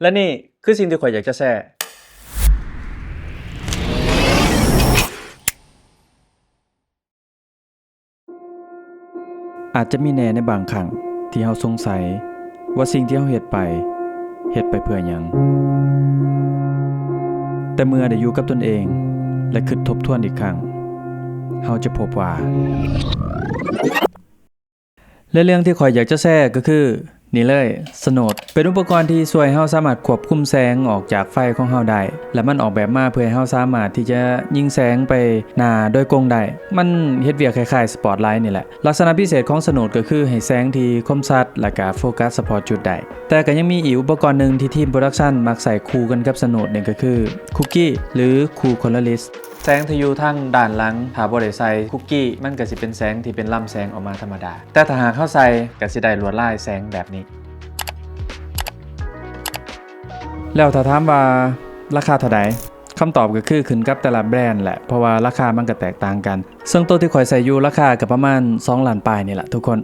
และนี่คือสิ่งที่ข่อยอยากจะแชร์อาจจะมีแน่ในบางครั้งที่เฮาสงสัยว่าสิ่งที่เฮาเฮ็ดไปเพื่อหยังแต่เมื่อได้อยู่กับตนเองและคิดทบทวนอีกครั้งเฮาจะพบว่าและเรื่องที่ข่อยอยากจะแชร์ก็คือนี่เลยสโนดเป็นอุปกรณ์ที่ช่วยให้เฮาสามารถควบคุมแสงออกจากไฟของเฮาได้และมันออกแบบมาเพื่อให้เฮาสามารถที่จะยิงแสงไปหน้าโดยกงได้มันเฮ็ดเวียกคล้ายๆสปอตไลท์นี่แหละลักษณะพิเศษของสโนดก็คือให้แสงที่คมชัดและก็โฟกัสเฉพาะจุดได้แต่ก็ยังมีอีกอุปกรณ์หนึ่งที่ทีมโปรดักชันมักใส่คู่กันกับสโนดนั่นก็คือคุกกี้หรือคูลคอลเลอร์ลิสแสงที่อยู่ทางด้านหลังถ้าบ่ได้ใส่คุกกี้มันก็สิเป็นแสงที่เป็นลำแสงออกมาธรรมดาแต่ถ้าหากเฮาใส่ก็สิได้ลวดลายแสงแบบนี้แล้วถ้าถามว่าราคาเท่าใดคำตอบก็คือขึ้นกับแต่ละแบรนด์แหละเพราะว่าราคามันก็แตกต่างกันซึ่งตัวที่ข่อยใส่อยู่ราคาก็ประมาณ2 ล้านปลายนี่แหละทุกคน